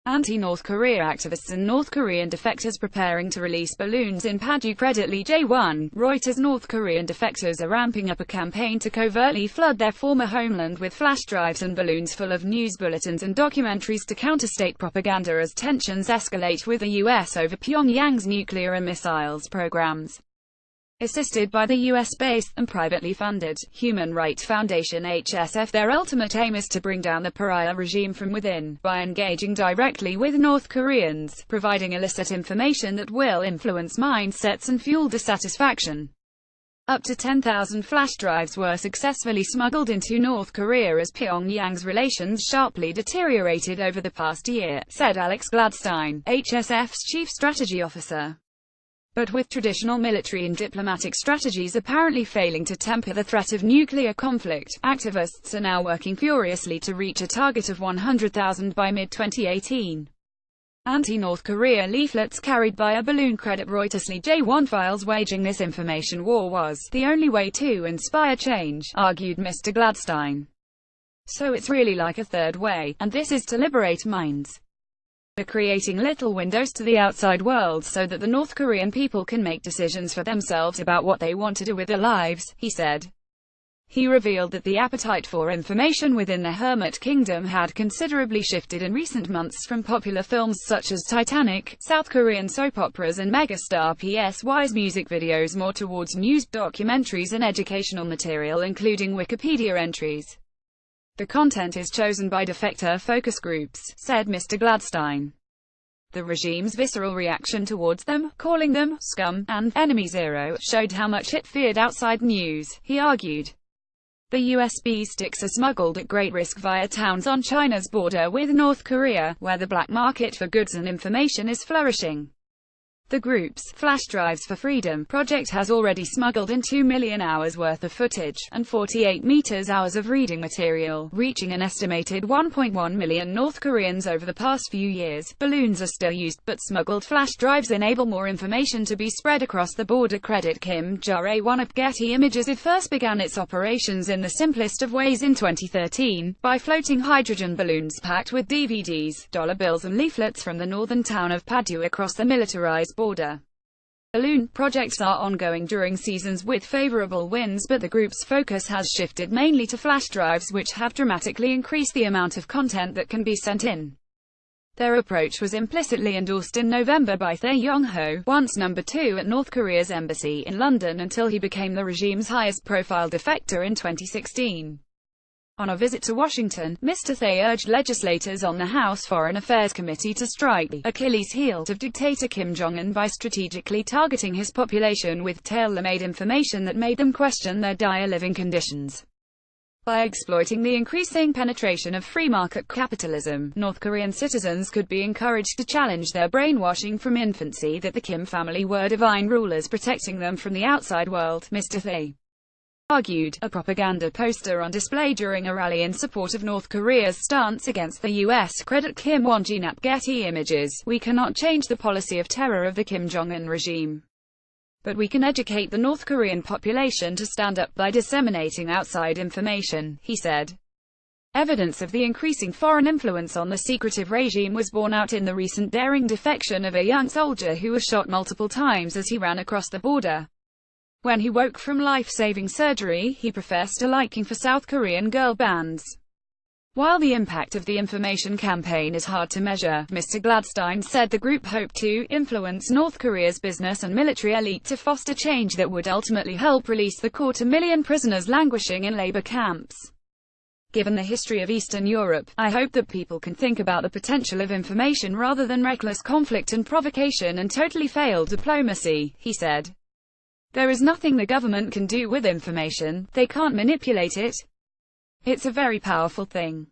Anti-North Korea activists and North Korean defectors preparing to release balloons in Padu creditly J1. Reuters. North Korean defectors are ramping up a campaign to covertly flood their former homeland with flash drives and balloons full of news bulletins and documentaries to counter state propaganda as tensions escalate with the U.S. over Pyongyang's nuclear and missiles programs. Assisted by the US-based and privately funded human rights foundation HSF, their ultimate aim is to bring down the pariah regime from within, by engaging directly with North Koreans, providing illicit information that will influence mindsets and fuel dissatisfaction. Up to 10,000 flash drives were successfully smuggled into North Korea as Pyongyang's relations sharply deteriorated over the past year, said Alex Gladstein, HSF's chief strategy officer. But with traditional military and diplomatic strategies apparently failing to temper the threat of nuclear conflict, activists are now working furiously to reach a target of 100,000 by mid-2018. Anti-North Korea leaflets carried by a balloon credit Reuters. J1 files waging this information war was the only way to inspire change, argued Mr. Gladstein. So it's really like a third way, and this is to liberate minds. We're creating little windows to the outside world so that the North Korean people can make decisions for themselves about what they want to do with their lives, he said. He revealed that the appetite for information within the Hermit Kingdom had considerably shifted in recent months from popular films such as Titanic, South Korean soap operas and megastar PSY's music videos more towards news, documentaries and educational material including Wikipedia entries. The content is chosen by defector focus groups, said Mr. Gladstein. The regime's visceral reaction towards them, calling them scum and enemy zero, showed how much it feared outside news, he argued. The USB sticks are smuggled at great risk via towns on China's border with North Korea, where the black market for goods and information is flourishing. The group's Flash Drives for Freedom project has already smuggled in 2 million hours worth of footage, and 48 hours of reading material, reaching an estimated 1.1 million North Koreans over the past few years. Balloons are still used, but smuggled flash drives enable more information to be spread across the border. Credit Kim Jong-un. Getty Images. It first began its operations in the simplest of ways in 2013, by floating hydrogen balloons packed with DVDs, dollar bills and leaflets from the northern town of Padu across the militarized border. Balloon projects are ongoing during seasons with favorable winds, but the group's focus has shifted mainly to flash drives, which have dramatically increased the amount of content that can be sent in. Their approach was implicitly endorsed in November by Tae Yong-ho, once number 2 at North Korea's embassy in London until he became the regime's highest-profile defector in 2016. On a visit to Washington, Mr. Tae urged legislators on the House Foreign Affairs Committee to strike the Achilles heel of dictator Kim Jong-un by strategically targeting his population with tailor-made information that made them question their dire living conditions. By exploiting the increasing penetration of free market capitalism, North Korean citizens could be encouraged to challenge their brainwashing from infancy that the Kim family were divine rulers protecting them from the outside world, Mr. Tae argued. A propaganda poster on display during a rally in support of North Korea's stance against the U.S. Credit Kim Won-jin. Getty Images. We cannot change the policy of terror of the Kim Jong-un regime, but we can educate the North Korean population to stand up by disseminating outside information, he said. Evidence of the increasing foreign influence on the secretive regime was borne out in the recent daring defection of a young soldier who was shot multiple times as he ran across the border. When he woke from life-saving surgery, he professed a liking for South Korean girl bands. While the impact of the information campaign is hard to measure, Mr. Gladstein said the group hoped to influence North Korea's business and military elite to foster change that would ultimately help release the 250,000 prisoners languishing in labor camps. Given the history of Eastern Europe, I hope that people can think about the potential of information rather than reckless conflict and provocation and totally failed diplomacy, he said. There is nothing the government can do with information. They can't manipulate it. It's a very powerful thing.